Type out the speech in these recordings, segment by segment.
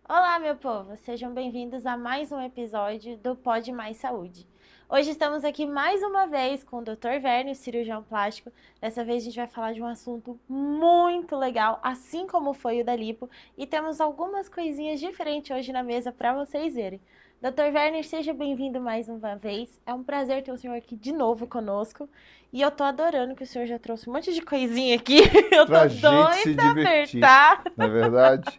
Olá, meu povo! Sejam bem-vindos a mais um episódio do Pod Mais Saúde. Hoje estamos aqui mais uma vez com o Dr. Verne, cirurgião plástico. Dessa vez a gente vai falar de um assunto muito legal, assim como foi o da lipo, e temos algumas coisinhas diferentes hoje na mesa para vocês verem. Dr. Werner, seja bem-vindo mais uma vez. É um prazer ter o senhor aqui de novo conosco. E eu tô adorando que o senhor já trouxe um monte de coisinha aqui. Eu tô Pra gente doida se pra divertir, apertar. não é verdade?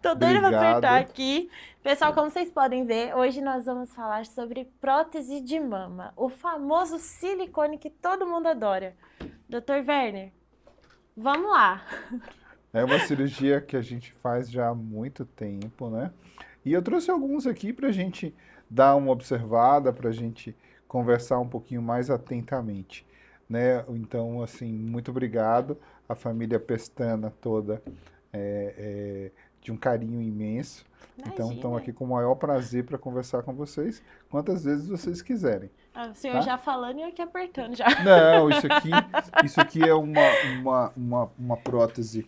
Tô doida pra apertar Obrigado. aqui. Pessoal, como vocês podem ver, hoje nós vamos falar sobre prótese de mama, o famoso silicone que todo mundo adora. Dr. Werner, vamos lá. É uma cirurgia que a gente faz já há muito tempo, né? E eu trouxe alguns aqui para a gente dar uma observada, para a gente conversar um pouquinho mais atentamente, né? Então, assim, muito obrigado. A família Pestana toda de um carinho imenso. Então, estamos Imagina. aqui com o maior prazer para conversar com vocês, quantas vezes vocês quiserem, Ah, o senhor tá? já falando e eu aqui apertando já. Não, isso aqui é uma prótese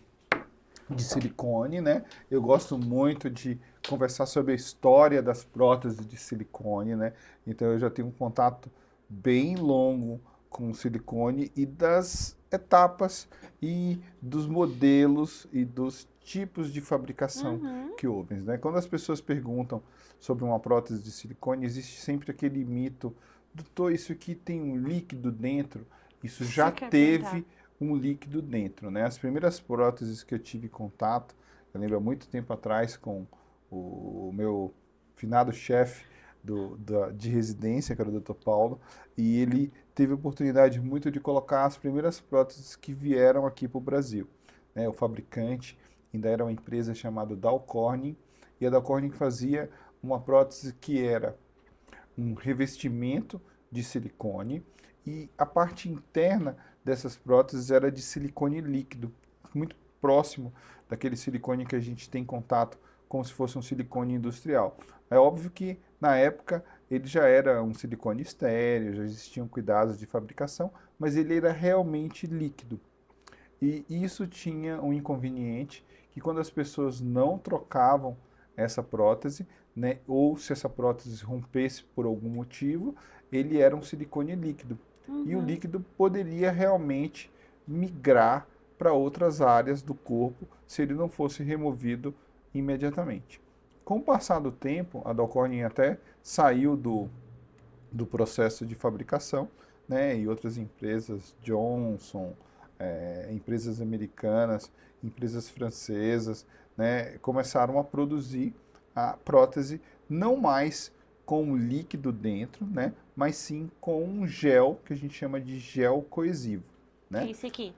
de silicone, né? Eu gosto muito de conversar sobre a história das próteses de silicone, né? Então eu já tenho um contato bem longo com o silicone e das etapas e dos modelos e dos tipos de fabricação Uhum. que houve, né? Quando as pessoas perguntam sobre uma prótese de silicone, existe sempre aquele mito: doutor, isso aqui tem um líquido dentro. Isso Isso já que eu ia perguntar. teve um líquido dentro, né? As primeiras próteses que eu tive contato, eu lembro há muito tempo atrás com o meu finado chefe de residência, que era o Dr. Paulo, e ele teve a oportunidade muito de colocar as primeiras próteses que vieram aqui para o Brasil, né? O fabricante ainda era uma empresa chamada Dow Corning, e a Dow Corning fazia uma prótese que era um revestimento de silicone e a parte interna dessas próteses era de silicone líquido, muito próximo daquele silicone que a gente tem contato como se fosse um silicone industrial. É óbvio que na época ele já era um silicone estéreo, já existiam cuidados de fabricação, mas ele era realmente líquido. E isso tinha um inconveniente que quando as pessoas não trocavam essa prótese, né, ou se essa prótese rompesse por algum motivo, ele era um silicone líquido. E o Uhum. líquido poderia realmente migrar para outras áreas do corpo se ele não fosse removido imediatamente. Com o passar do tempo, a Dalcorning até saiu do processo de fabricação, né, e outras empresas, Johnson, empresas americanas, empresas francesas, né, começaram a produzir a prótese não mais com um líquido dentro, né, mas sim com um gel que a gente chama de gel coesivo, Que é né? esse aqui?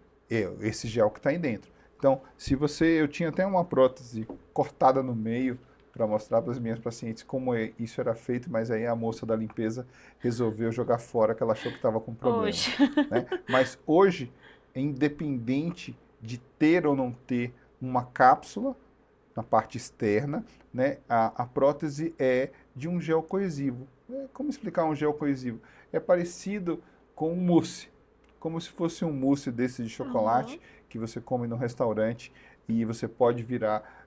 Esse gel que está aí dentro. Então, se você, eu tinha até uma prótese cortada no meio para mostrar para as minhas pacientes como isso era feito, mas aí a moça da limpeza resolveu jogar fora, que ela achou que estava com problema, Hoje. né? Mas hoje, independente de ter ou não ter uma cápsula na parte externa, né, a prótese é de um gel coesivo. Como explicar um gel coesivo? É parecido com um mousse, como se fosse um mousse desse de Uhum. chocolate que você come no restaurante e você pode virar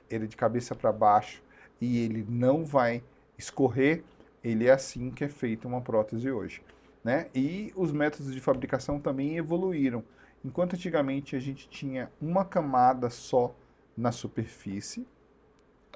ele de cabeça para baixo e ele não vai escorrer. Ele é assim que é feita uma prótese hoje, né? E os métodos de fabricação também evoluíram. Enquanto antigamente a gente tinha uma camada só na superfície,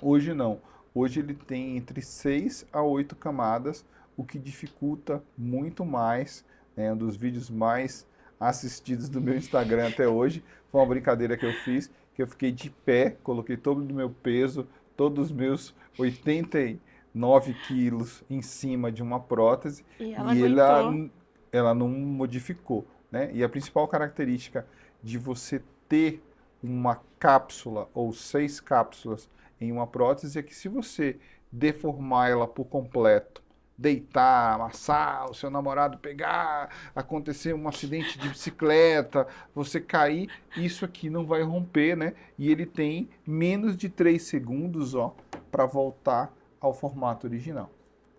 hoje não. Hoje ele tem entre 6 a 8 camadas, o que dificulta muito mais, né? Um dos vídeos mais assistidos do meu Instagram até hoje foi uma brincadeira que eu fiz, que eu fiquei de pé, coloquei todo o meu peso, todos os meus 89 quilos em cima de uma prótese E ela e aguentou. ela não modificou, né? E a principal característica de você ter uma cápsula ou 6 cápsulas em uma prótese é que se você deformar ela por completo, deitar, amassar, o seu namorado pegar, acontecer um acidente de bicicleta, você cair, isso aqui não vai romper, né? E ele tem menos de 3 segundos, ó, para voltar ao formato original,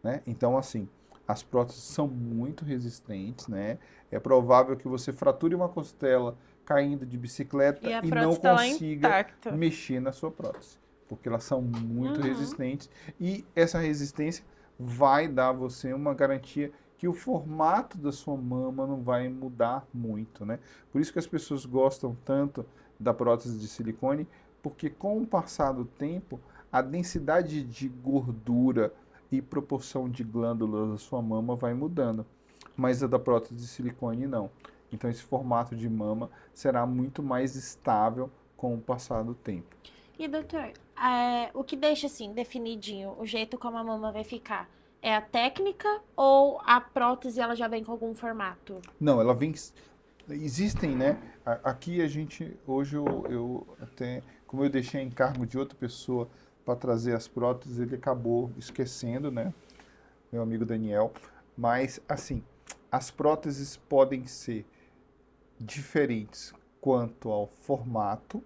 né? Então, assim, as próteses são muito resistentes, né? É provável que você frature uma costela caindo de E bicicleta a e não prótese tá lá consiga intacta. mexer na sua prótese. porque elas são muito Uhum. resistentes e essa resistência vai dar a você uma garantia que o formato da sua mama não vai mudar muito, né? Por isso que as pessoas gostam tanto da prótese de silicone, porque com o passar do tempo, a densidade de gordura e proporção de glândulas da sua mama vai mudando, mas a da prótese de silicone não. Então esse formato de mama será muito mais estável com o passar do tempo. E doutor, o que deixa assim definidinho o jeito como a mama vai ficar? É a técnica ou a prótese ela já vem com algum formato? Não, ela vem. Existem, né? Aqui a gente, hoje eu até, como eu deixei a encargo de outra pessoa para trazer as próteses, ele acabou esquecendo, né? Meu amigo Daniel. Mas, assim, as próteses podem ser diferentes quanto ao formato,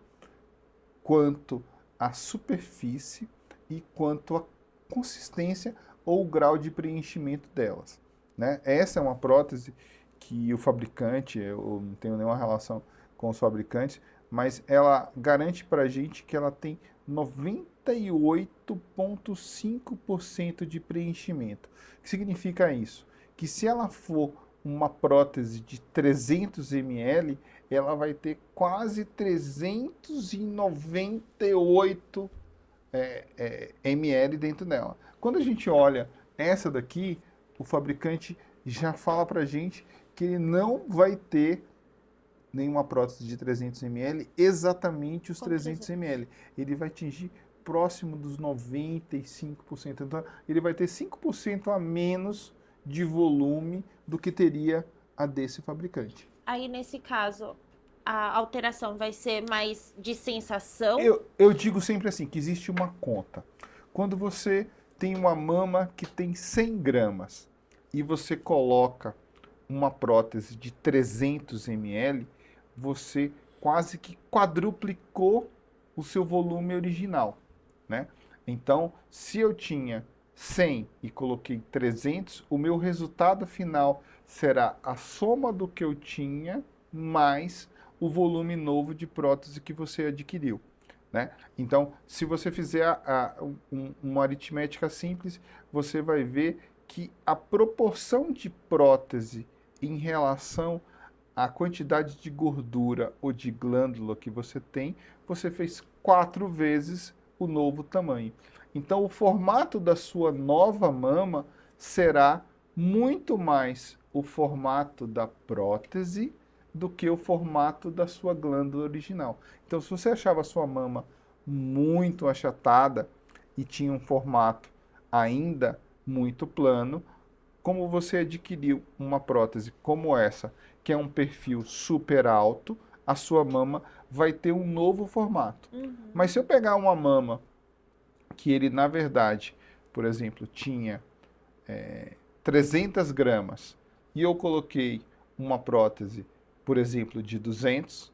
quanto à superfície e quanto à consistência ou grau de preenchimento delas, né? Essa é uma prótese que o fabricante, eu não tenho nenhuma relação com os fabricantes, mas ela garante para a gente que ela tem 98,5% de preenchimento. O que significa isso? Que se ela for uma prótese de 300 ml, ela vai ter quase 398 ml dentro dela. Quando a gente olha essa daqui, o fabricante já fala para a gente que ele não vai ter nenhuma prótese de 300 ml exatamente os Com 300 ml. Ele vai atingir próximo dos 95%. Então, ele vai ter 5% a menos de volume do que teria a desse fabricante. Aí nesse caso, a alteração vai ser mais de sensação? Eu digo sempre assim, que existe uma conta. Quando você tem uma mama que tem 100 gramas e você coloca uma prótese de 300 ml, você quase que quadruplicou o seu volume original, né? Então, se eu tinha 100 e coloquei 300, o meu resultado final será a soma do que eu tinha mais o volume novo de prótese que você adquiriu, né? Então, se você fizer uma aritmética simples, você vai ver que a proporção de prótese em relação à quantidade de gordura ou de glândula que você tem, você fez 4 vezes o novo tamanho. Então, o formato da sua nova mama será muito mais o formato da prótese do que o formato da sua glândula original. Então, se você achava a sua mama muito achatada e tinha um formato ainda muito plano, como você adquiriu uma prótese como essa, que é um perfil super alto, a sua mama vai ter um novo formato. Mas se eu pegar uma mama que ele, na verdade, por exemplo, tinha 300 gramas e eu coloquei uma prótese, por exemplo, de 200,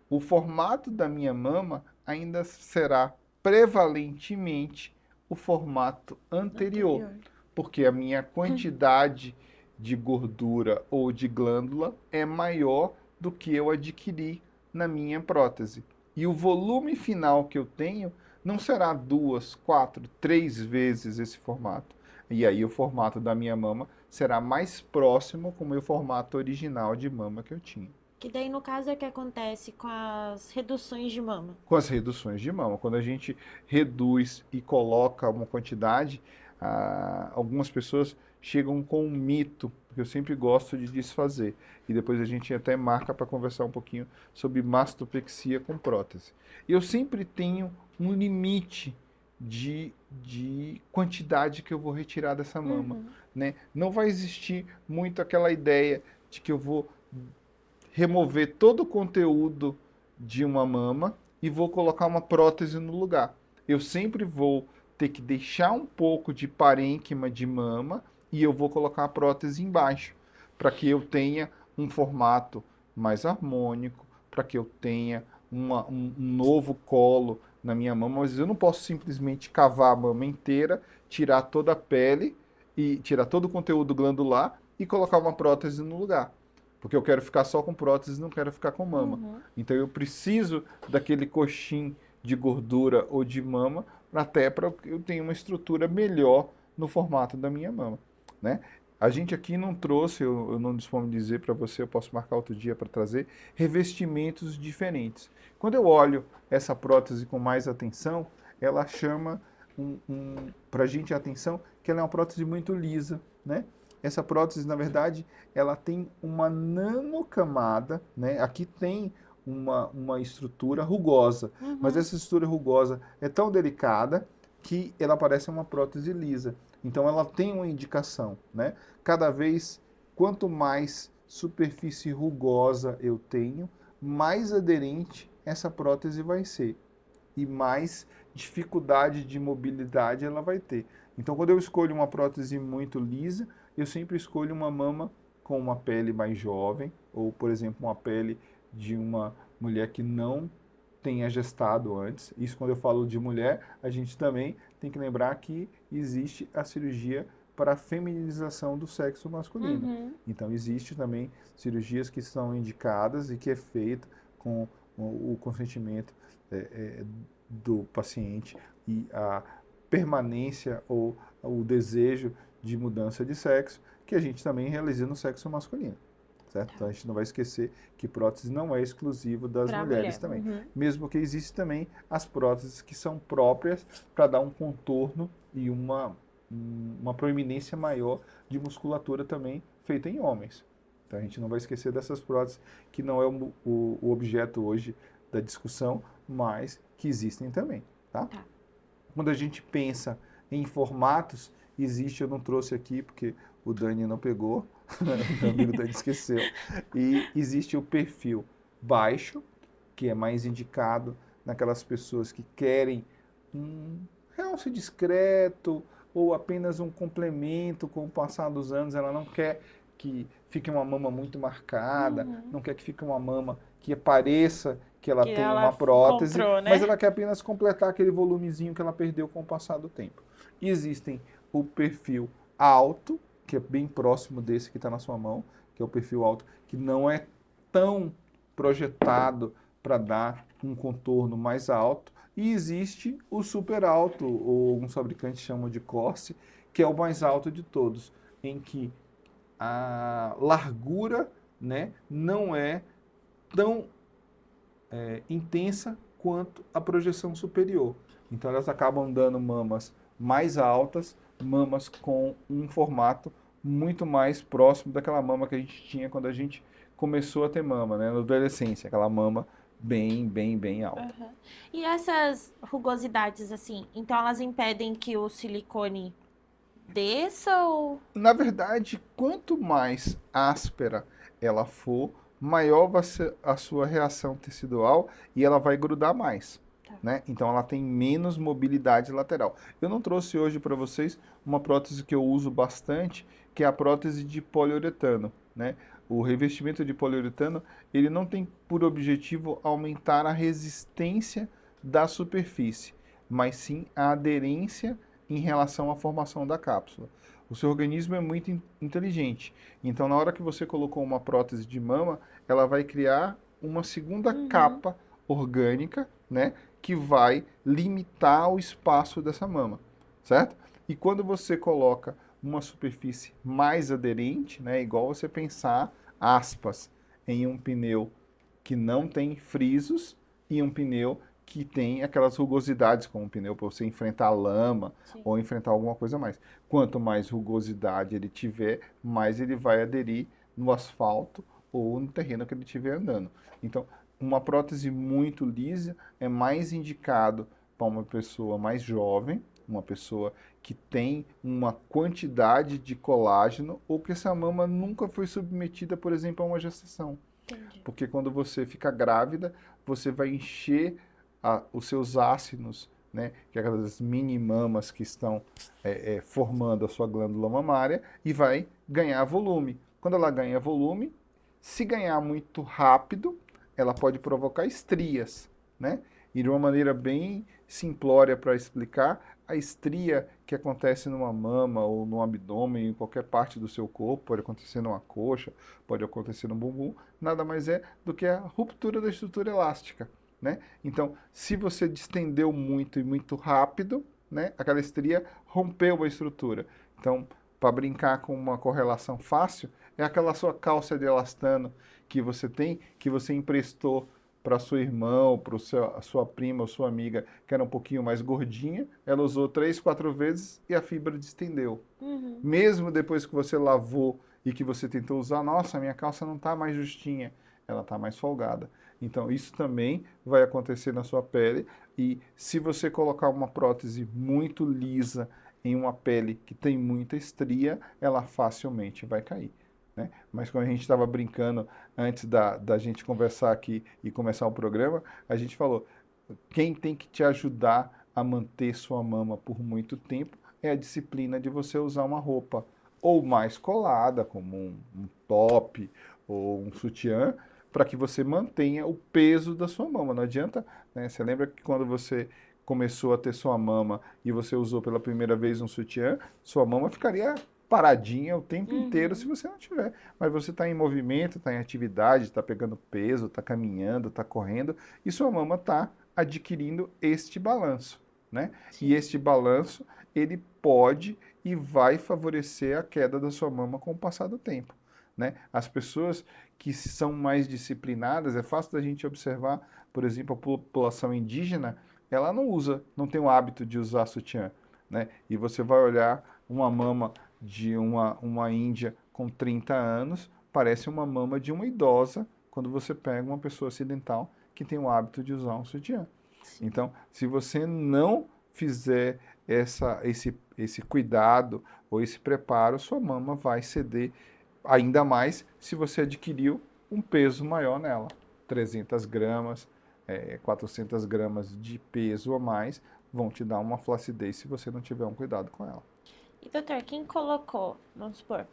o formato da minha mama ainda será prevalentemente o formato anterior, porque a minha quantidade de gordura ou de glândula é maior do que eu adquiri na minha prótese. E o volume final que eu tenho não será 2, 4, 3 vezes esse formato. E aí o formato da minha mama será mais próximo com o meu formato original de mama que eu tinha. Que daí no caso é o que acontece com as reduções de mama. Com as reduções de mama. Quando a gente reduz e coloca uma quantidade, algumas pessoas chegam com um mito, que eu sempre gosto de desfazer. E depois a gente até marca para conversar um pouquinho sobre mastopexia com prótese. Eu sempre tenho um limite de quantidade que eu vou retirar dessa mama, né? Não vai existir muito aquela ideia de que eu vou remover todo o conteúdo de uma mama e vou colocar uma prótese no lugar. Eu sempre vou ter que deixar um pouco de parênquima de mama e eu vou colocar a prótese embaixo, para que eu tenha um formato mais harmônico, para que eu tenha um novo colo na minha mama, mas eu não posso simplesmente cavar a mama inteira, tirar toda a pele e tirar todo o conteúdo glandular e colocar uma prótese no lugar. Porque eu quero ficar só com prótese, não quero ficar com mama. Então eu preciso daquele coxim de gordura ou de mama, até para que eu tenha uma estrutura melhor no formato da minha mama, né? A gente aqui não trouxe, eu não disponho de dizer para você, eu posso marcar outro dia para trazer, revestimentos diferentes. Quando eu olho essa prótese com mais atenção, ela chama para a gente a atenção que ela é uma prótese muito lisa, né? Essa prótese, na verdade, ela tem uma nanocamada, né? Aqui tem uma estrutura rugosa, mas essa estrutura rugosa é tão delicada que ela parece uma prótese lisa. Então ela tem uma indicação, né? Cada vez, quanto mais superfície rugosa eu tenho, mais aderente essa prótese vai ser e mais dificuldade de mobilidade ela vai ter. Então, quando eu escolho uma prótese muito lisa, eu sempre escolho uma mama com uma pele mais jovem, ou, por exemplo, uma pele de uma mulher que não tenha gestado antes. Isso quando eu falo de mulher, a gente também tem que lembrar que existe a cirurgia para a feminização do sexo masculino. Uhum. Então, existe também cirurgias que são indicadas e que é feita com o consentimento do paciente e a permanência ou o desejo de mudança de sexo, que a gente também realiza no sexo masculino. Certo? Então a gente não vai esquecer que prótese não é exclusivo das Pra mulheres mulher. também. Uhum. Mesmo que existem também as próteses que são próprias para dar um contorno e uma proeminência maior de musculatura também feita em homens. Então a gente não vai esquecer dessas próteses que não é o objeto hoje da discussão, mas que existem também. Tá? Tá. Quando a gente pensa em formatos, existe, eu não trouxe aqui porque o Dani não pegou, meu amigo Dani esqueceu, e existe o perfil baixo, que é mais indicado naquelas pessoas que querem um realce discreto ou apenas um complemento com o passar dos anos, ela não quer que fique uma mama muito marcada, não quer que fique uma mama que pareça que ela Que tem ela uma prótese, comprou, né? mas ela quer apenas completar aquele volumezinho que ela perdeu com o passar do tempo. E existem o perfil alto, que é bem próximo desse que está na sua mão, que é o perfil alto, que não é tão projetado para dar um contorno mais alto. E existe o super alto, ou alguns fabricantes chamam de corse, que é o mais alto de todos, em que a largura, né, não é tão intensa quanto a projeção superior. Então elas acabam dando mamas mais altas, mamas com um formato muito mais próximo daquela mama que a gente tinha quando a gente começou a ter mama, né, na adolescência, aquela mama bem alta. Uhum. E essas rugosidades, assim, então elas impedem que o silicone desça ou... Na verdade, quanto mais áspera ela for, maior vai ser a sua reação tecidual e ela vai grudar mais. Tá. Né? Então ela tem menos mobilidade lateral. Eu não trouxe hoje para vocês uma prótese que eu uso bastante, que é a prótese de poliuretano. Né? O revestimento de poliuretano ele não tem por objetivo aumentar a resistência da superfície, mas sim a aderência em relação à formação da cápsula. O seu organismo é muito inteligente. Então, na hora que você colocou uma prótese de mama, ela vai criar uma segunda capa orgânica, né, que vai limitar o espaço dessa mama, certo? E quando você coloca uma superfície mais aderente, né, igual você pensar, aspas, em um pneu que não tem frisos e um pneu que tem aquelas rugosidades, como um pneu para você enfrentar lama Sim. ou enfrentar alguma coisa mais. Quanto mais rugosidade ele tiver, mais ele vai aderir no asfalto ou no terreno que ele estiver andando. Então, uma prótese muito lisa é mais indicado para uma pessoa mais jovem, uma pessoa que tem uma quantidade de colágeno ou que essa mama nunca foi submetida, por exemplo, a uma gestação. Entendi. Porque quando você fica grávida, você vai encher os seus ácidos, né, que é aquelas mini mamas que estão formando a sua glândula mamária, e vai ganhar volume. Quando ela ganha volume, se ganhar muito rápido, ela pode provocar estrias, né? E de uma maneira bem simplória para explicar, a estria que acontece numa mama ou no abdômen, em qualquer parte do seu corpo, pode acontecer numa coxa, pode acontecer no bumbum, nada mais é do que a ruptura da estrutura elástica. né? Então, se você distendeu muito e muito rápido, né, aquela estria rompeu a estrutura. Então, para brincar com uma correlação fácil, é aquela sua calça de elastano que você tem, que você emprestou para sua irmã, para a sua prima ou sua amiga, que era um pouquinho mais gordinha, ela usou 3, 4 vezes e a fibra distendeu. Uhum. Mesmo depois que você lavou e que você tentou usar, nossa, minha calça não está mais justinha, ela está mais folgada. Então, isso também vai acontecer na sua pele. E se você colocar uma prótese muito lisa em uma pele que tem muita estria, ela facilmente vai cair, né? Mas quando a gente estava brincando antes da gente conversar aqui e começar o programa, a gente falou, quem tem que te ajudar a manter sua mama por muito tempo é a disciplina de você usar uma roupa ou mais colada, como um top ou um sutiã, para que você mantenha o peso da sua mama. Não adianta, né? Você lembra que quando você começou a ter sua mama e você usou pela primeira vez um sutiã, sua mama ficaria paradinha o tempo inteiro se Uhum. você não tiver. Mas você está em movimento, está em atividade, está pegando peso, está caminhando, está correndo, e sua mama está adquirindo este balanço, né? E Sim. este balanço, ele pode e vai favorecer a queda da sua mama com o passar do tempo, né? As pessoas que são mais disciplinadas, é fácil da gente observar, por exemplo, a população indígena, ela não usa, não tem o hábito de usar sutiã, né? E você vai olhar uma mama de uma índia com 30 anos, parece uma mama de uma idosa quando você pega uma pessoa ocidental que tem o hábito de usar um sutiã. Sim. Então, se você não fizer esse cuidado ou esse preparo, sua mama vai ceder ainda mais se você adquiriu um peso maior nela. 300 gramas, 400 gramas de peso a mais vão te dar uma flacidez se você não tiver um cuidado com ela. E doutor, quem colocou, vamos supor,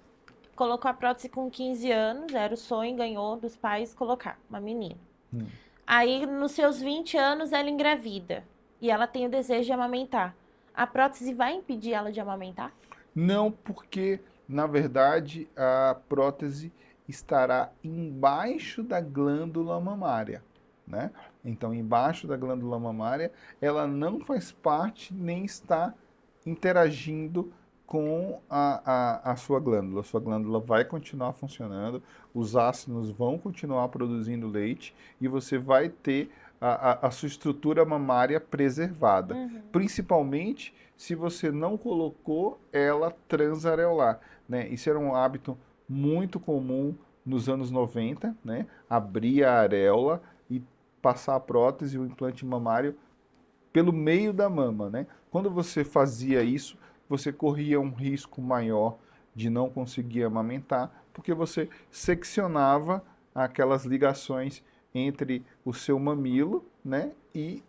colocou a prótese com 15 anos, era o sonho, ganhou dos pais colocar, uma menina. Hum. Aí, nos seus 20 anos, ela engravida e ela tem o desejo de amamentar. A prótese vai impedir ela de amamentar? Não, porque, na verdade, a prótese estará embaixo da glândula mamária, né? Então, embaixo da glândula mamária, ela não faz parte nem está interagindo com a sua glândula. A sua glândula vai continuar funcionando, os ácidos vão continuar produzindo leite e você vai ter a sua estrutura mamária preservada. Uhum. Principalmente se você não colocou ela transareolar, né? Isso era um hábito muito comum nos anos 90, né? Abrir a areola e passar a prótese, o implante mamário pelo meio da mama, né? Quando você fazia isso, você corria um risco maior de não conseguir amamentar, porque você seccionava aquelas ligações entre o seu mamilo, né, e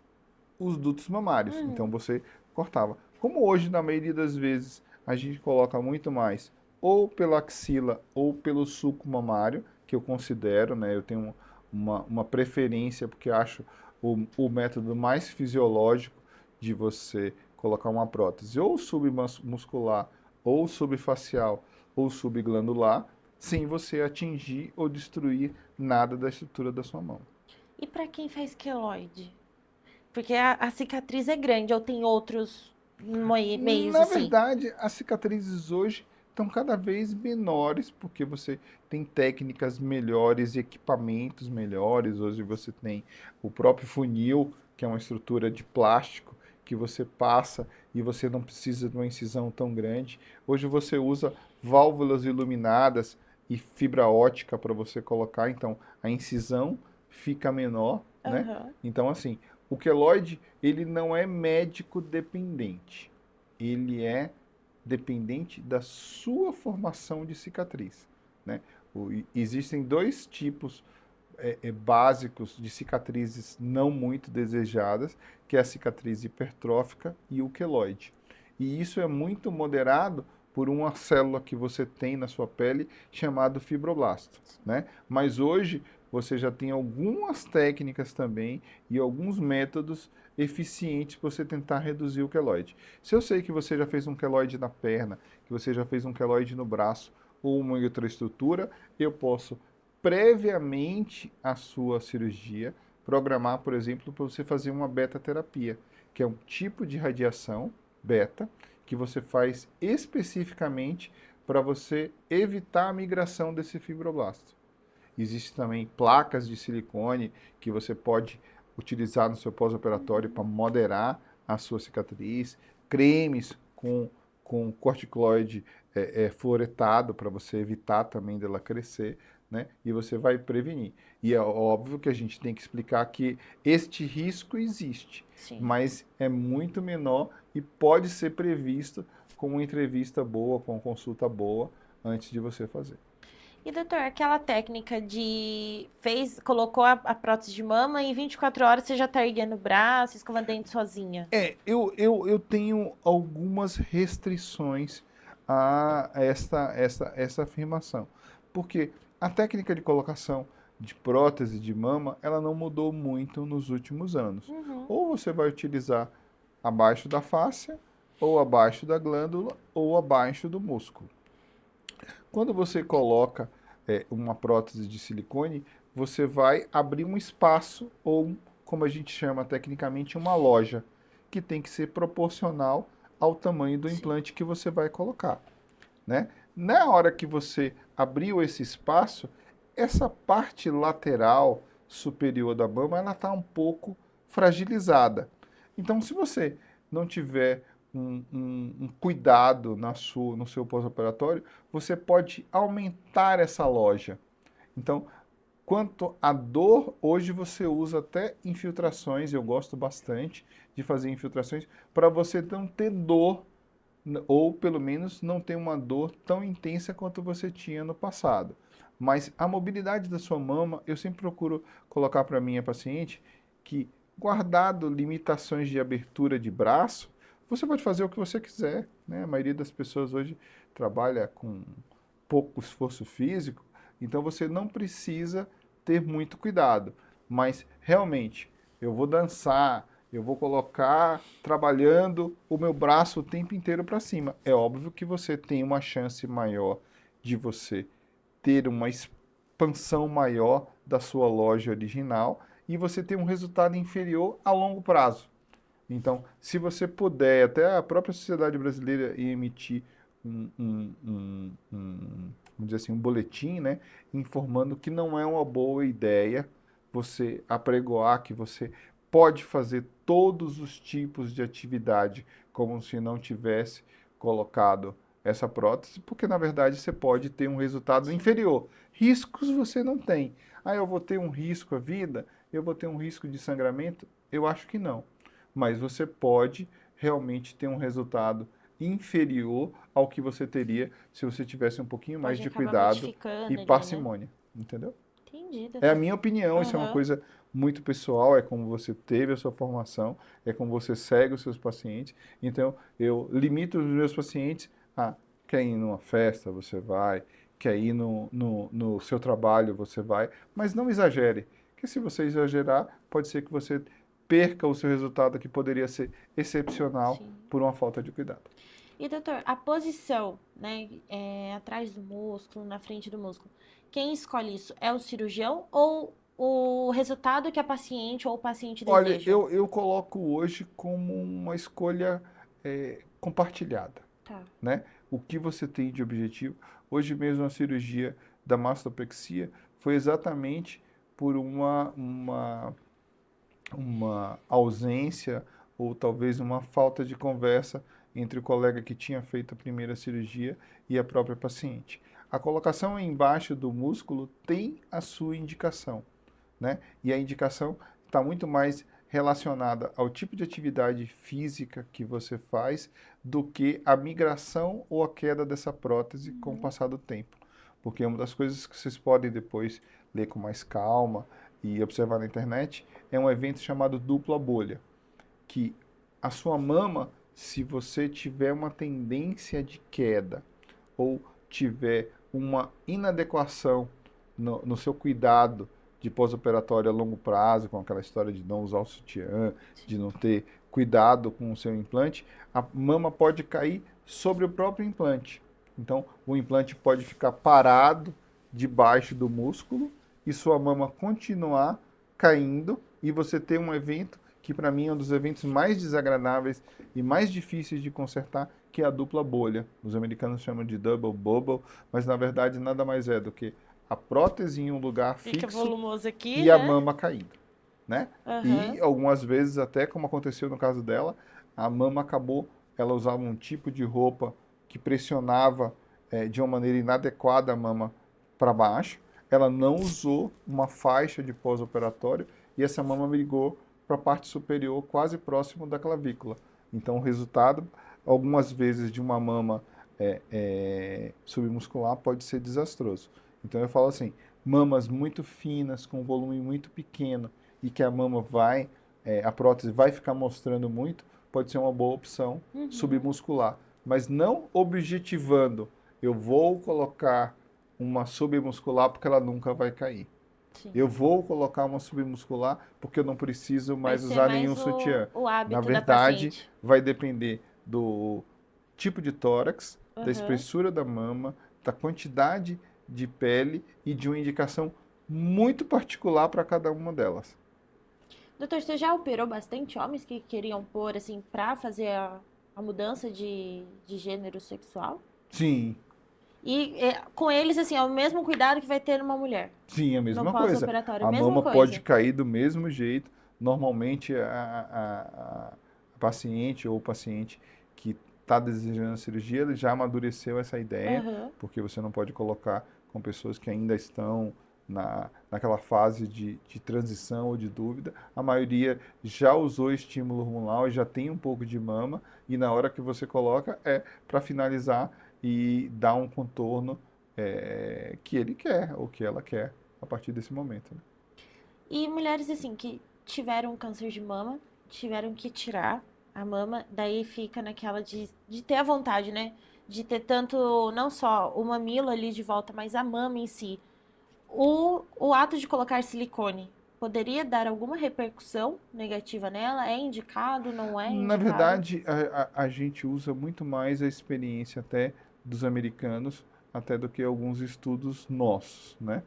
os dutos mamários. Então Uhum. você cortava. Como hoje, na maioria das vezes, a gente coloca muito mais ou pela axila ou pelo sulco mamário, que eu considero, né? Eu tenho uma preferência, porque acho o método mais fisiológico de você colocar uma prótese, ou submuscular, ou subfacial, ou subglandular, sem você atingir ou destruir nada da estrutura da sua mão. E para quem faz queloide? Porque a cicatriz é grande, ou tem outros meios Na assim? verdade, as cicatrizes hoje estão cada vez menores, porque você tem técnicas melhores e equipamentos melhores. Hoje você tem o próprio funil, que é uma estrutura de plástico que você passa e você não precisa de uma incisão tão grande. Hoje você usa válvulas iluminadas e fibra ótica para você colocar, então a incisão fica menor, né? Aham. Então assim, o queloide, ele não é médico dependente. Ele é dependente da sua formação de cicatriz, né? Existem dois tipos básicos de cicatrizes não muito desejadas, que é a cicatriz hipertrófica e o queloide. E isso é muito moderado por uma célula que você tem na sua pele chamado fibroblasto, né? Mas hoje você já tem algumas técnicas também e alguns métodos eficientes para você tentar reduzir o queloide. Se eu sei que você já fez um queloide na perna, que você já fez um queloide no braço ou uma outra estrutura, eu posso previamente à sua cirurgia programar, por exemplo, para você fazer uma beta-terapia, que é um tipo de radiação beta que você faz especificamente para você evitar a migração desse fibroblasto. Existem também placas de silicone que você pode utilizar no seu pós-operatório para moderar a sua cicatriz, cremes com corticoide fluoretado para você evitar também dela crescer, né? E você vai prevenir. E é óbvio que a gente tem que explicar que este risco existe, Sim. mas é muito menor e pode ser previsto com uma entrevista boa, com uma consulta boa antes de você fazer. E, doutor, aquela técnica colocou a prótese de mama e em 24 horas você já tá erguendo o braço, escovando dente sozinha. Eu tenho algumas restrições a essa afirmação. Porque a técnica de colocação de prótese de mama, ela não mudou muito nos últimos anos. Uhum. Ou você vai utilizar abaixo da fáscia, ou abaixo da glândula, ou abaixo do músculo. Quando você coloca uma prótese de silicone, você vai abrir um espaço, ou como a gente chama tecnicamente, uma loja, que tem que ser proporcional ao tamanho do implante que você vai colocar, né? Na hora que você abriu esse espaço, essa parte lateral superior da mama, ela está um pouco fragilizada. Então, se você não tiver um cuidado no seu pós-operatório, você pode aumentar essa loja. Então, quanto à dor, hoje você usa até infiltrações, eu gosto bastante de fazer infiltrações, para você não ter dor, ou pelo menos não ter uma dor tão intensa quanto você tinha no passado. Mas a mobilidade da sua mama, eu sempre procuro colocar para minha paciente que, guardado limitações de abertura de braço, você pode fazer o que você quiser, né? A maioria das pessoas hoje trabalha com pouco esforço físico, então você não precisa ter muito cuidado. Mas realmente, eu vou dançar, eu vou colocar trabalhando o meu braço o tempo inteiro para cima. É óbvio que você tem uma chance maior de você ter uma expansão maior da sua loja original e você ter um resultado inferior a longo prazo. Então, se você puder, até a própria Sociedade Brasileira ia emitir vamos dizer assim, um boletim, né, informando que não é uma boa ideia você apregoar que você pode fazer todos os tipos de atividade como se não tivesse colocado essa prótese, porque na verdade você pode ter um resultado inferior. Riscos você não tem. Ah, eu vou ter um risco à vida? Eu vou ter um risco de sangramento? Eu acho que não. Mas você pode realmente ter um resultado inferior ao que você teria se você tivesse um pouquinho mais Pode de acabar cuidado modificando e ali, né? parcimônia, entendeu? Entendi, É a doutor. minha opinião, isso é uma Aham. coisa muito pessoal, é como você teve a sua formação, é como você segue os seus pacientes. Então, eu limito os meus pacientes a quer ir numa festa, você vai, quer ir no seu trabalho, você vai, mas não exagere, porque se você exagerar, pode ser que você perca o seu resultado que poderia ser excepcional Sim. por uma falta de cuidado. E, doutor, a posição, né, atrás do músculo, na frente do músculo, quem escolhe isso é o cirurgião ou o resultado que a paciente ou o paciente Olha, deseja? eu coloco hoje como uma escolha compartilhada, Tá. né? O que você tem de objetivo. Hoje mesmo a cirurgia da mastopexia foi exatamente por uma ausência ou talvez uma falta de conversa entre o colega que tinha feito a primeira cirurgia e a própria paciente. A colocação embaixo do músculo tem a sua indicação, né? E a indicação está muito mais relacionada ao tipo de atividade física que você faz do que a migração ou a queda dessa prótese com o passar do tempo. Porque uma das coisas que vocês podem depois ler com mais calma e observar na internet é um evento chamado dupla bolha, que a sua mama, se você tiver uma tendência de queda ou tiver uma inadequação no seu cuidado de pós-operatório a longo prazo, com aquela história de não usar o sutiã, de não ter cuidado com o seu implante, a mama pode cair sobre o próprio implante. Então, o implante pode ficar parado debaixo do músculo e sua mama continuar caindo e você ter um evento que para mim é um dos eventos mais desagradáveis e mais difíceis de consertar, que é a dupla bolha. Os americanos chamam de double bubble, mas na verdade nada mais é do que a prótese em um lugar Fica fixo volumoso aqui, e a né? mama caindo, né? Aham. E algumas vezes, até como aconteceu no caso dela, a mama acabou, ela usava um tipo de roupa que pressionava de uma maneira inadequada a mama para baixo. Ela não usou uma faixa de pós-operatório e essa mama migrou para a parte superior, quase próximo da clavícula. Então, o resultado, algumas vezes, de uma mama submuscular pode ser desastroso. Então, eu falo assim, mamas muito finas, com volume muito pequeno, e que a mama vai, a prótese vai ficar mostrando muito, pode ser uma boa opção Uhum. submuscular. Mas não objetivando, eu vou colocar uma submuscular porque ela nunca vai cair. Sim. Eu vou colocar uma submuscular porque eu não preciso Vai mais ser usar nenhum mais sutiã. o Na hábito da verdade, paciente. vai depender do tipo de tórax, da Aham. espessura da mama, da quantidade de pele e de uma indicação muito particular para cada uma delas. Doutor, você já operou bastante homens que queriam pôr, assim, pra fazer a mudança de gênero sexual? Sim, E com eles, assim, é o mesmo cuidado que vai ter numa mulher. sim, a No mesma coisa. pós-operatório, A mesma mama pode coisa. cair do mesmo jeito. Normalmente, a paciente ou o paciente que está desejando a cirurgia, ele já amadureceu essa ideia, Aham. porque você não pode colocar com pessoas que ainda estão naquela fase de transição ou de dúvida. A maioria já usou estímulo hormonal e já tem um pouco de mama, e na hora que você coloca é para finalizar e dar um contorno que ele quer ou que ela quer a partir desse momento, né? E mulheres, assim, que tiveram câncer de mama, tiveram que tirar a mama, daí fica naquela de ter a vontade, né? De ter tanto, não só o mamilo ali de volta, mas a mama em si. O ato de colocar silicone poderia dar alguma repercussão negativa nela? É indicado? Não é Na indicado? verdade, a gente usa muito mais a experiência até dos americanos, até do que alguns estudos nossos, né?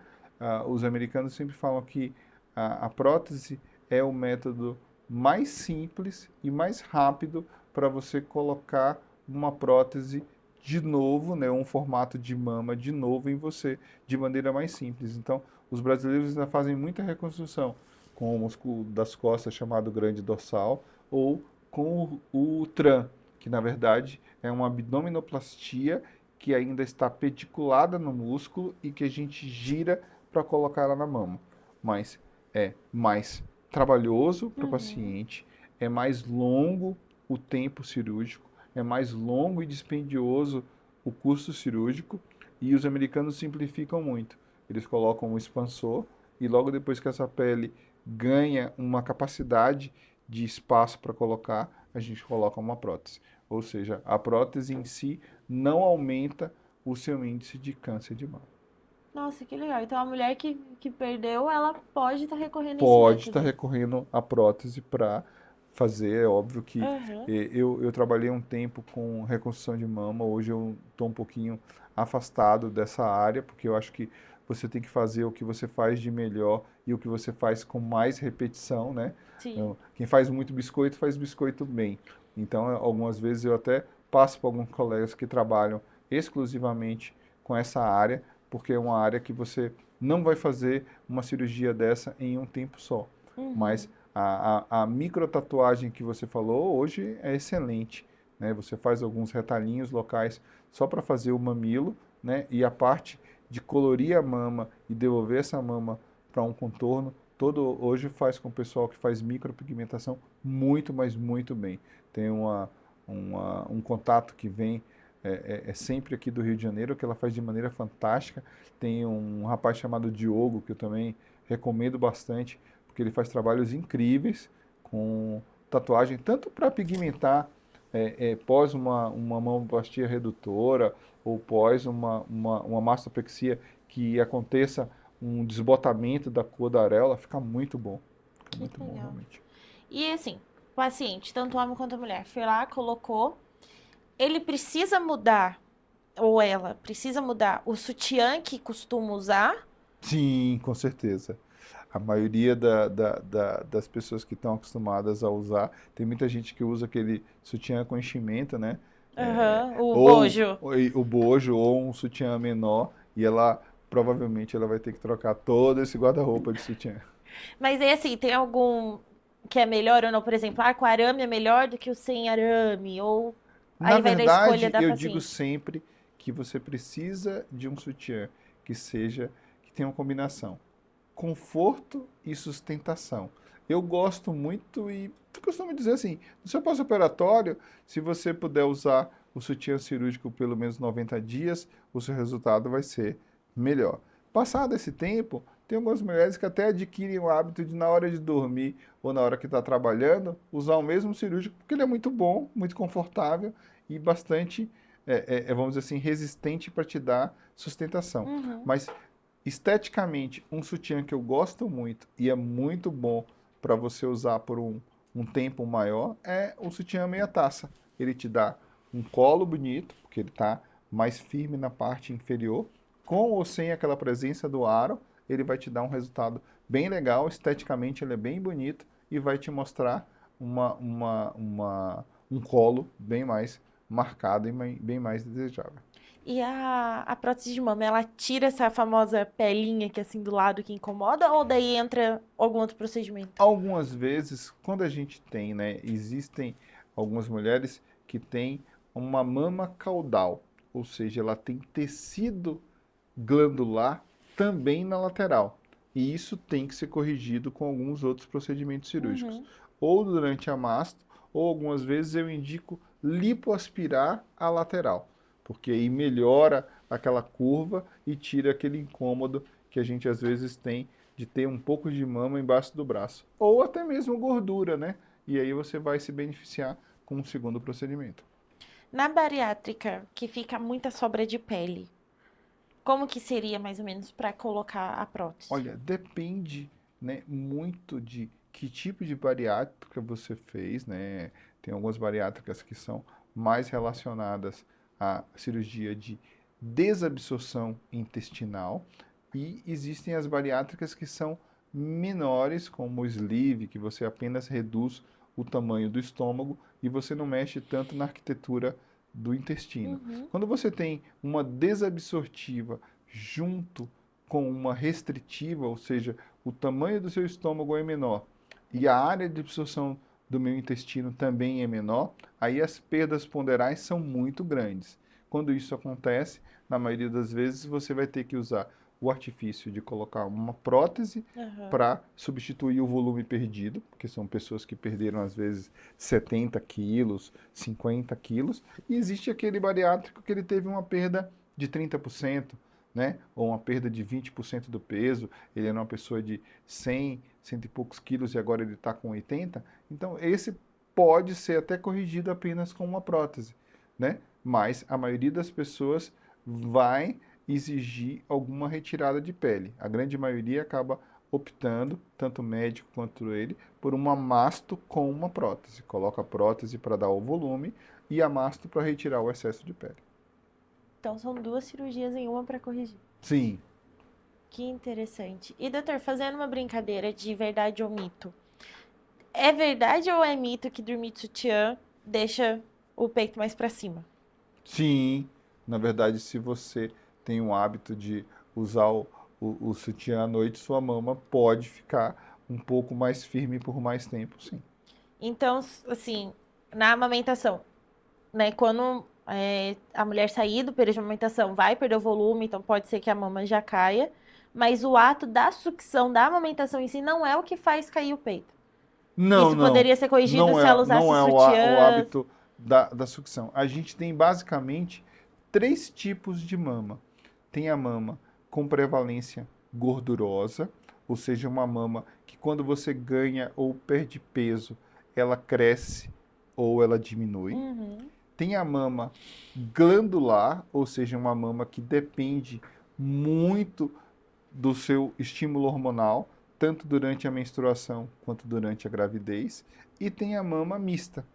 Os americanos sempre falam que a prótese é o método mais simples e mais rápido para você colocar uma prótese de novo, né? Um formato de mama de novo em você, de maneira mais simples. Então, os brasileiros ainda fazem muita reconstrução com o músculo das costas chamado grande dorsal ou com o TRAN, que na verdade é uma abdominoplastia que ainda está pediculada no músculo e que a gente gira para colocar ela na mama. Mas é mais trabalhoso para o Uhum. paciente, é mais longo o tempo cirúrgico, é mais longo e dispendioso o custo cirúrgico, e os americanos simplificam muito. Eles colocam um expansor e logo depois que essa pele ganha uma capacidade de espaço para colocar, a gente coloca uma prótese. Ou seja, a prótese em si não aumenta o seu índice de câncer de mama. Nossa, que legal. Então a mulher que perdeu, ela pode estar recorrendo a esse Pode estar método. recorrendo à prótese para fazer. É óbvio que Aham. eu trabalhei um tempo com reconstrução de mama, hoje eu estou um pouquinho afastado dessa área, porque eu acho que você tem que fazer o que você faz de melhor e o que você faz com mais repetição, né? Sim. Então, quem faz biscoito bem. Então, algumas vezes eu até passo para alguns colegas que trabalham exclusivamente com essa área, porque é uma área que você não vai fazer uma cirurgia dessa em um tempo só. Mas Uhum. a microtatuagem que você falou hoje é excelente, né? Você faz alguns retalhinhos locais só para fazer o mamilo, né? E a parte de colorir a mama e devolver essa mama para um contorno, todo hoje faz com o pessoal que faz micropigmentação muito, mas muito bem. Tem um contato que vem sempre aqui do Rio de Janeiro, que ela faz de maneira fantástica. Tem um rapaz chamado Diogo, que eu também recomendo bastante, porque ele faz trabalhos incríveis com tatuagem, tanto para pigmentar pós uma mamoplastia redutora ou pós uma mastopexia que aconteça um desbotamento da cor da areola, fica muito bom. Fica Que muito bom, legal. realmente. E assim, paciente, tanto homem quanto mulher, foi lá, colocou. Ele precisa mudar, ou ela precisa mudar o sutiã que costuma usar? Sim, com certeza. A maioria das pessoas que estão acostumadas a usar, tem muita gente que usa aquele sutiã com enchimento, né? Aham, o Ou bojo. o bojo, ou um sutiã menor, e ela provavelmente ela vai ter que trocar todo esse guarda-roupa de sutiã. Mas aí, assim, tem algum que é melhor ou não? Por exemplo, com arame é melhor do que o sem arame? Ou Na aí vai da escolha verdade, da eu digo paciente? sempre que você precisa de um sutiã que tenha uma combinação conforto e sustentação. Eu gosto muito e costumo dizer assim, no seu pós-operatório, se você puder usar o sutiã cirúrgico pelo menos 90 dias, o seu resultado vai ser melhor. Passado esse tempo, tem algumas mulheres que até adquirem o hábito de, na hora de dormir ou na hora que está trabalhando, usar o mesmo cirúrgico, porque ele é muito bom, muito confortável e bastante, vamos dizer assim, resistente para te dar sustentação. Uhum. Mas esteticamente, um sutiã que eu gosto muito e é muito bom para você usar por um tempo maior é o sutiã meia taça. Ele te dá um colo bonito, porque ele está mais firme na parte inferior, com ou sem aquela presença do aro, ele vai te dar um resultado bem legal, esteticamente ele é bem bonito e vai te mostrar um colo bem mais marcado e bem mais desejável. E a prótese de mama, ela tira essa famosa pelinha que é assim do lado que incomoda? Ou daí entra algum outro procedimento? Algumas vezes, quando a gente tem, né, existem algumas mulheres que têm uma mama caudal, ou seja, ela tem tecido glandular também na lateral. E isso tem que ser corrigido com alguns outros procedimentos cirúrgicos. Uhum. Ou durante a masto, ou algumas vezes eu indico lipoaspirar a lateral, porque aí melhora aquela curva e tira aquele incômodo que a gente às vezes tem de ter um pouco de mama embaixo do braço. Ou até mesmo gordura, né? E aí você vai se beneficiar com um segundo procedimento. Na bariátrica, que fica muita sobra de pele, como que seria mais ou menos para colocar a prótese? Olha, depende, né, muito de que tipo de bariátrica você fez, né? Tem algumas bariátricas que são mais relacionadas à cirurgia de desabsorção intestinal e existem as bariátricas que são menores, como o sleeve, que você apenas reduz o tamanho do estômago e você não mexe tanto na arquitetura do intestino. Uhum. Quando você tem uma desabsortiva junto com uma restritiva, ou seja, o tamanho do seu estômago é menor e a área de absorção do meu intestino também é menor, aí as perdas ponderais são muito grandes. Quando isso acontece, na maioria das vezes você vai ter que usar o artifício de colocar uma prótese Aham. para substituir o volume perdido, porque são pessoas que perderam às vezes 70 quilos, 50 quilos, e existe aquele bariátrico que ele teve uma perda de 30%, né? Ou uma perda de 20% do peso, ele era uma pessoa de 100, cento e poucos quilos e agora ele está com 80. Então, esse pode ser até corrigido apenas com uma prótese, né? Mas a maioria das pessoas vai exigir alguma retirada de pele. A grande maioria acaba optando, tanto o médico quanto ele, por uma masto com uma prótese. Coloca a prótese para dar o volume e a masto para retirar o excesso de pele. Então são duas cirurgias em uma para corrigir. Sim, Que interessante. E doutor, fazendo uma brincadeira de verdade ou mito, é verdade ou é mito que dormir de sutiã deixa o peito mais para cima? sim. Na verdade, se você tem o hábito de usar o sutiã à noite, sua mama pode ficar um pouco mais firme por mais tempo, sim. Então, assim, na amamentação, né? Quando a mulher sair do período de amamentação, vai perder o volume, então pode ser que a mama já caia. Mas o ato da sucção, da amamentação em si, não é o que faz cair o peito. Não, Isso não. poderia ser corrigido se ela Não usasse é o sutiã. hábito da sucção. A gente tem basicamente três tipos de mama. Tem a mama com prevalência gordurosa, ou seja, uma mama que quando você ganha ou perde peso, ela cresce ou ela diminui. Uhum. Tem a mama glandular, ou seja, uma mama que depende muito do seu estímulo hormonal, tanto durante a menstruação quanto durante a gravidez. E tem a mama mista,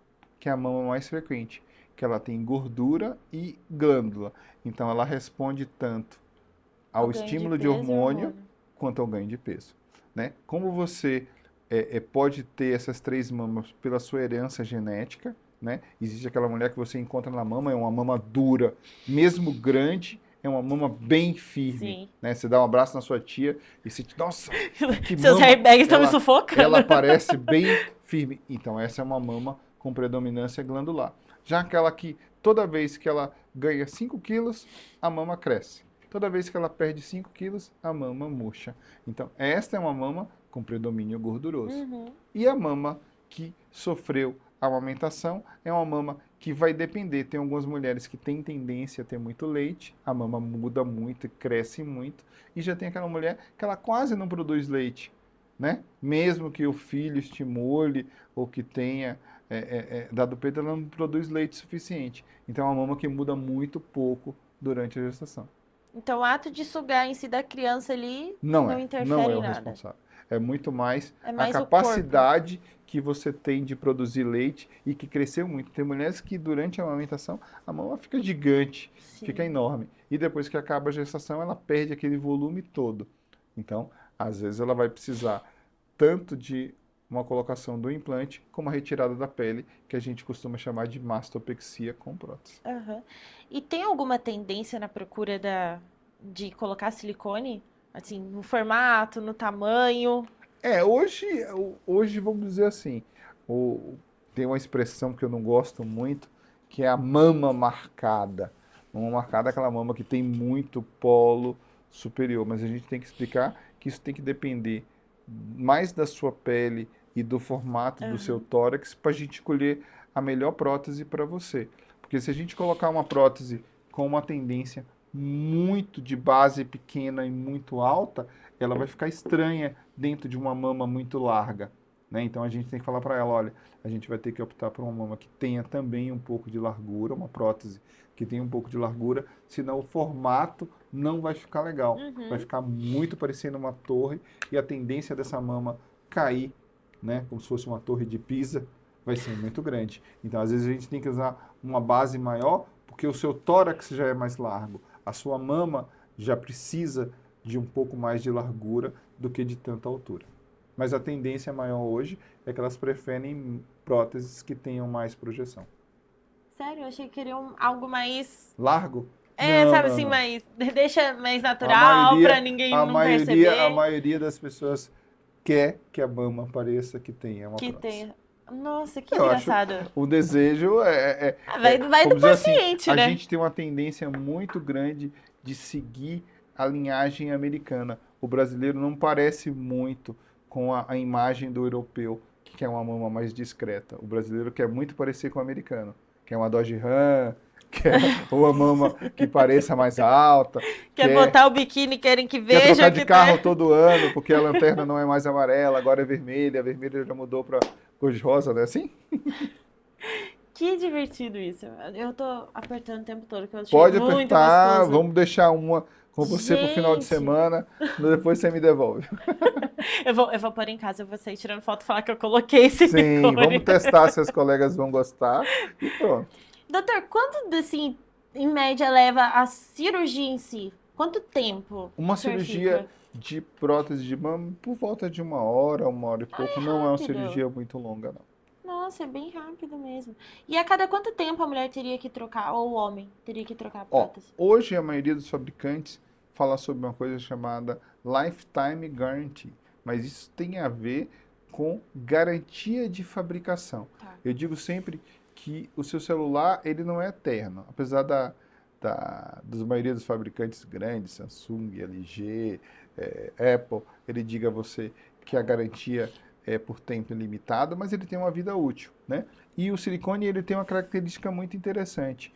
que é a mama mais frequente, que ela tem gordura e glândula. Então ela responde tanto O ao ganho de estímulo de peso e hormônio hormônio. quanto ao ganho de peso. né? Como você pode ter essas 3 mamas pela sua herança genética, né? Existe aquela mulher que você encontra na mama, é uma mama dura, mesmo grande, é uma mama bem firme, Sim. né? Você dá um abraço na sua tia e você, nossa, que Seus mama, airbags estão me ela, sufocando. ela parece bem firme. Então, essa é uma mama com predominância glandular. Já aquela que toda vez que ela ganha 5 quilos, a mama cresce. Toda vez que ela perde 5 quilos, a mama murcha. Então, esta é uma mama com predomínio gorduroso. Uhum. E a mama que sofreu a amamentação é uma mama que vai depender. Tem algumas mulheres que têm tendência a ter muito leite, a mama muda muito, cresce muito. E já tem aquela mulher que ela quase não produz leite, né? Mesmo que o filho estimule ou que tenha dado peito, ela não produz leite suficiente. Então é uma mama que muda muito pouco durante a gestação. Então, o ato de sugar em si da criança ali Não não é, não interfere é em o nada. responsável. É muito mais É a mais o corpo. capacidade que você tem de produzir leite e que cresceu muito. Tem mulheres que durante a amamentação a mama fica gigante, fica Sim. enorme. E depois que acaba a gestação, ela perde aquele volume todo. Então, às vezes ela vai precisar tanto de uma colocação do implante como a retirada da pele, que a gente costuma chamar de mastopexia com prótese. Aham. E tem alguma tendência na procura de colocar silicone? Assim, no formato, no tamanho? Hoje vamos dizer assim, o- tem uma expressão que eu não gosto muito, que é a mama marcada. Mama marcada é aquela mama que tem muito polo superior, mas a gente tem que explicar que isso tem que depender mais da sua pele e do formato do seu Aham. tórax para a gente escolher a melhor prótese para você. Porque se a gente colocar uma prótese com uma tendência muito de base pequena e muito alta, ela vai ficar estranha dentro de uma mama muito larga, né? Então a gente tem que falar para ela, olha, a gente vai ter que optar por uma mama que tenha também um pouco de largura, uma prótese que tenha um pouco de largura, senão o formato não vai ficar legal. Vai Uhum. ficar muito parecendo uma torre e a tendência dessa mama cair, né, como se fosse uma torre de Pisa, vai ser muito grande. Então, às vezes a gente tem que usar uma base maior, porque o seu tórax já é mais largo, a sua mama já precisa de um pouco mais de largura do que de tanta altura. Mas a tendência maior hoje é que elas preferem próteses que tenham mais projeção. Sério, eu achei que queriam algo mais. Largo? É, Não, sabe não, assim, não. mais. Deixa mais natural pra ninguém não A perceber maioria das pessoas quer que a mama pareça que tenha uma que prótese. tem. Nossa, que Eu acho engraçado. o desejo Ah, vai do vamos dizer assim, paciente, a né? gente tem uma tendência muito grande de seguir a linhagem americana. O brasileiro não parece muito com a imagem do europeu, que quer uma mama mais discreta. O brasileiro quer muito parecer com o americano. Quer uma Dodge Ram, quer uma mama que pareça mais alta, Quer quer, botar o biquíni, querem que quer trocar veja de que tá. carro todo ano, porque a lanterna não é mais amarela, agora é vermelha, a vermelha já mudou para cor de rosa, não é assim? Que divertido isso. Eu tô apertando o tempo todo, que eu achei Pode muito apertar, gostoso. vamos deixar uma com você pro final de Gente, semana, depois você me devolve. eu vou pôr em casa, eu vou sair tirando foto e falar que eu coloquei Sim, vamos silicone. testar se as colegas vão gostar e pronto. Doutor, quanto, assim, em média leva a cirurgia em si? Quanto tempo Uma o senhor cirurgia fica? de prótese de mama por volta de uma hora e pouco, não é uma Rápido. cirurgia muito longa, não. Nossa, é bem rápido mesmo. E a cada quanto tempo a mulher teria que trocar, ou o homem teria que trocar a Ó, prótese? hoje a maioria dos fabricantes fala sobre uma coisa chamada Lifetime Guarantee, mas isso tem a ver com garantia de fabricação. Tá. Eu digo sempre que o seu celular ele não é eterno, apesar dos maioria dos fabricantes grandes, Samsung, LG, Apple, ele diga a você que a garantia é por tempo ilimitado, mas ele tem uma vida útil, né? E o silicone ele tem uma característica muito interessante.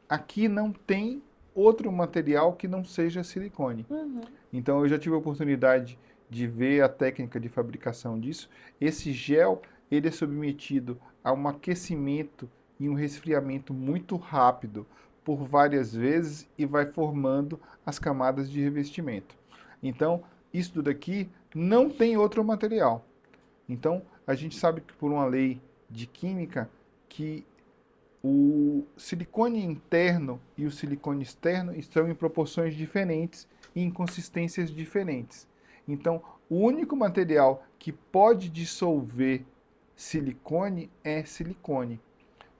Aqui não tem outro material que não seja silicone. Uhum. Então eu já tive a oportunidade de ver a técnica de fabricação disso. Esse gel, ele é submetido a um aquecimento e um resfriamento muito rápido por várias vezes e vai formando as camadas de revestimento. Então, isso daqui não tem outro material. Então, a gente sabe que por uma lei de química que o silicone interno e o silicone externo estão em proporções diferentes e em consistências diferentes. Então, o único material que pode dissolver silicone é silicone.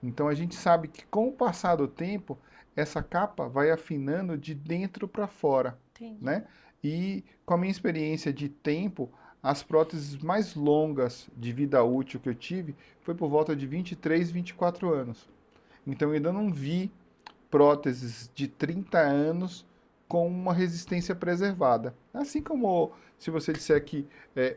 Então, a gente sabe que com o passar do tempo, essa capa vai afinando de dentro para fora, Entendi. né? E com a minha experiência de tempo, as próteses mais longas de vida útil que eu tive foi por volta de 23, 24 anos. Então, eu ainda não vi próteses de 30 anos com uma resistência preservada. Assim como se você disser que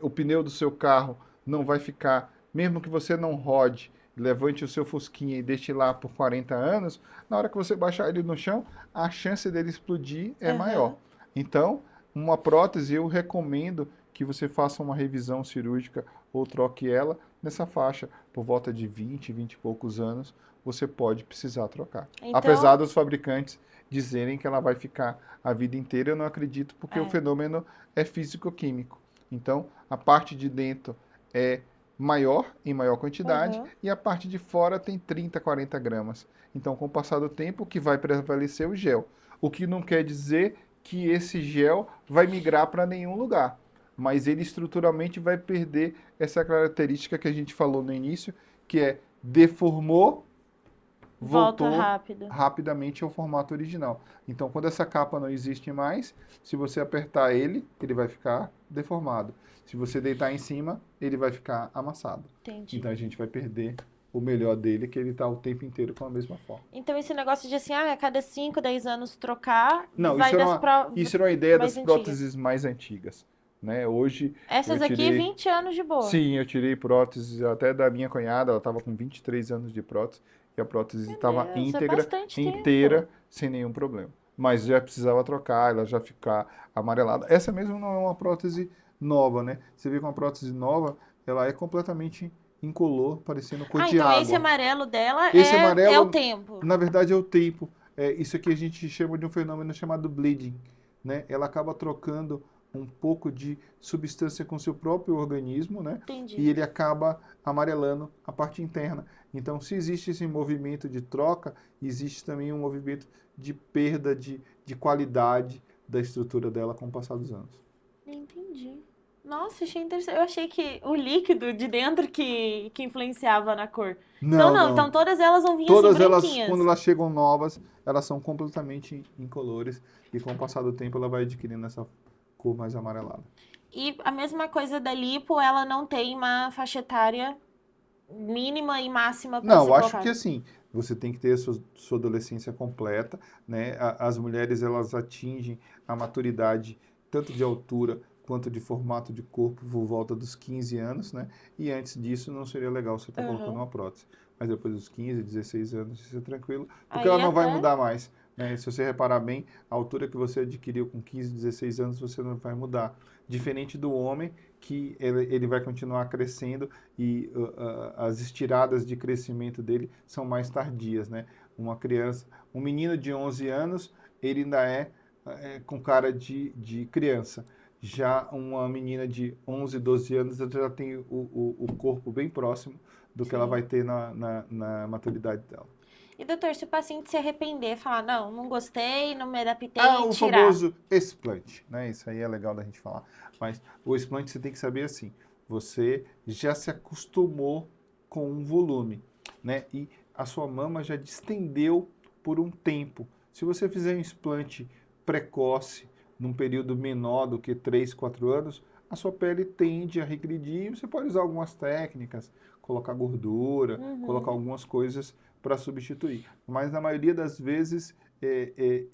o pneu do seu carro não vai ficar, mesmo que você não rode, levante o seu Fusquinha e deixe lá por 40 anos, na hora que você baixar ele no chão, a chance dele explodir é maior. Aham. Então, uma prótese eu recomendo que você faça uma revisão cirúrgica ou troque ela nessa faixa, por volta de 20, 20 e poucos anos, você pode precisar trocar. Apesar Então, dos fabricantes dizerem que ela vai ficar a vida inteira, eu não acredito, porque o é. fenômeno é físico-químico. Então, a parte de dentro é maior, em maior quantidade, Aham. e a parte de fora tem 30, 40 gramas. Então, com o passar do tempo, o que vai prevalecer é o gel. O que não quer dizer que esse gel vai migrar para nenhum lugar, mas ele estruturalmente vai perder essa característica que a gente falou no início, que é deformou, Volta voltou rápido. rapidamente ao formato original. Então, quando essa capa não existe mais, se você apertar ele, ele vai ficar deformado. Se você deitar em cima, ele vai ficar amassado. Entendi. Então, a gente vai perder o melhor dele, que ele está o tempo inteiro com a mesma forma. Então, esse negócio de assim, a cada 5, 10 anos trocar, Não, vai das isso era uma ideia mais das antigas. próteses mais antigas, né? Hoje Essas eu aqui, tirei, 20 anos de boa. sim, eu tirei próteses até da minha cunhada, ela estava com 23 anos de prótese e a prótese Meu estava Deus, é íntegra, bastante inteira, tempo. sem nenhum problema. Mas já precisava trocar, ela já ficar amarelada. Essa mesmo não é uma prótese nova, né? Você vê que uma prótese nova, ela é completamente incolor, parecendo cor Ah, de então esse água. amarelo dela Esse é o amarelo, tempo. na verdade, é o tempo. Isso aqui a gente chama de um fenômeno chamado bleeding, né? Ela acaba trocando um pouco de substância com seu próprio organismo, né? E Entendi. ele acaba amarelando a parte interna. Então, se existe esse movimento de troca, existe também um movimento de perda de qualidade da estrutura dela com o passar dos anos. Entendi. Nossa, achei interessante. Eu achei que o líquido de dentro que influenciava na cor. Então Não, não, então não. todas elas vão vir assim Todas elas, quando branquinhas. elas chegam novas, elas são completamente incolores e com o passar do tempo ela vai adquirindo essa cor mais amarelada. E a mesma coisa da lipo, ela não tem uma faixa etária mínima e máxima para Não, ser eu acho que colocada. assim, você tem que ter a sua adolescência completa, né? As mulheres, elas atingem a maturidade tanto de altura quanto de formato de corpo por volta dos 15 anos, né? E antes disso não seria legal você estar colocando Aham. uma prótese. Mas depois dos 15, 16 anos, isso é tranquilo, porque ela Aí não vai até. mudar mais, né? Se você reparar bem, a altura que você adquiriu com 15, 16 anos, você não vai mudar. Diferente do homem, que ele vai continuar crescendo e as estiradas de crescimento dele são mais tardias, né? Uma criança, um menino de 11 anos, ele ainda é com cara de criança. Já uma menina de 11, 12 anos ela já tem o corpo bem próximo do que ela vai Sim. ter na maturidade dela. E doutor, se o paciente se arrepender, falar, não, não gostei, não me adaptei Ah, e o tirar. famoso explante, né? Isso aí é legal da gente falar. Mas o explante você tem que saber assim, você já se acostumou com um volume, né? E a sua mama já distendeu por um tempo. Se você fizer um explante precoce, num período menor do que 3, 4 anos, a sua pele tende a regredir. Você pode usar algumas técnicas, colocar gordura, colocar Uhum. algumas coisas para substituir. Mas na maioria das vezes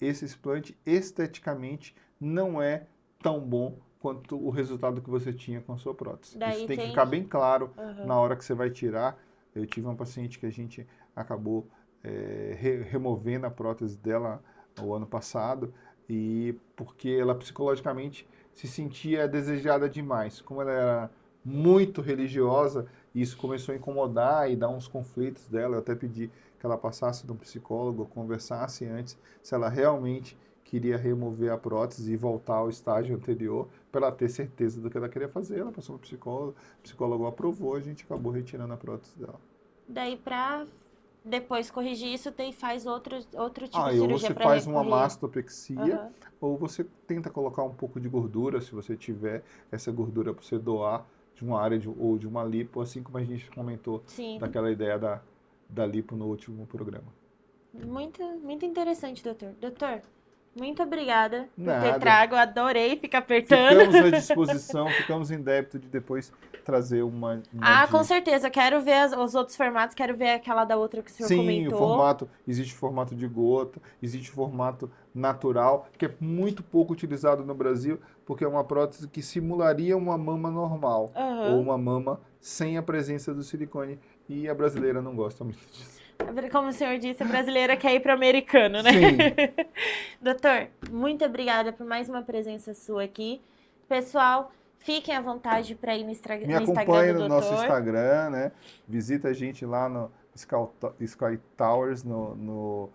esse explante esteticamente não é tão bom quanto o resultado que você tinha com a sua prótese. Isso Daí tem que tem. ficar bem claro Aham. na hora que você vai tirar. Eu tive uma paciente que a gente acabou removendo a prótese dela o ano passado e porque ela psicologicamente se sentia desejada demais. Como ela era muito religiosa, isso começou a incomodar e dar uns conflitos dela. Eu até pedi que ela passasse de um psicólogo, conversasse antes se ela realmente queria remover a prótese e voltar ao estágio anterior para ela ter certeza do que ela queria fazer. Ela passou no psicólogo, o psicólogo aprovou, a gente acabou retirando a prótese dela. Daí pra depois corrigir isso e faz outro tipo de Ou cirurgia você para faz uma recorrer. mastopexia, ou você tenta colocar um pouco de gordura, se você tiver essa gordura para você doar de uma área ou de uma lipo, assim como a gente comentou Sim, daquela ideia da lipo no último programa. muito, muito interessante, doutor. Doutor, muito obrigada por ter Nada. trago, adorei ficar apertando. Ficamos à disposição, ficamos em débito de depois trazer uma Com dica. certeza, quero ver os outros formatos, quero ver aquela da outra que o senhor Sim, comentou. o formato, existe formato de gota, existe formato natural, que é muito pouco utilizado no Brasil, porque é uma prótese que simularia uma mama normal, ou uma mama sem a presença do silicone, e a brasileira não gosta muito disso. Como o senhor disse, a brasileira quer ir para o americano, né? Sim. Doutor, muito obrigada por mais uma presença sua aqui. Pessoal, fiquem à vontade para ir no Instagram Me acompanhe no do nosso doutor. Instagram, né? Visita a gente lá no Sky Towers, no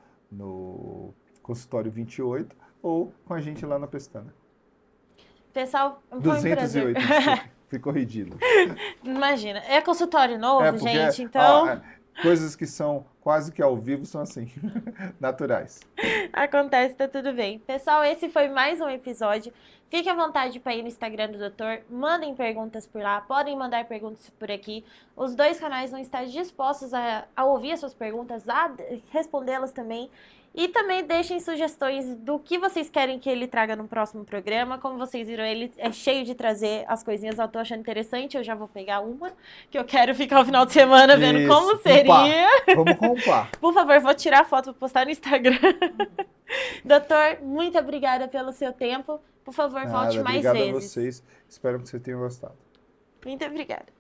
consultório 28, ou com a gente lá na Pestana. Pessoal, foi um 208, prazer. desculpe, fui corrigido. Imagina, é consultório novo, Porque gente, então coisas que são quase que ao vivo são assim, naturais. acontece, tá tudo bem. Pessoal, esse foi mais um episódio. Fique à vontade para ir no Instagram do doutor, mandem perguntas por lá, podem mandar perguntas por aqui. Os dois canais vão estar dispostos a ouvir as suas perguntas, a respondê-las também. E também deixem sugestões do que vocês querem que ele traga no próximo programa. Como vocês viram, ele é cheio de trazer as coisinhas. Eu tô achando interessante, eu já vou pegar uma, que eu quero ficar o final de semana vendo Isso, como seria. Vamos com o par. Por favor, vou tirar a foto para postar no Instagram. Doutor, muito obrigada pelo seu tempo. Por favor, volte mais Obrigado vezes. a vocês. Espero que vocês tenham gostado. Muito obrigada.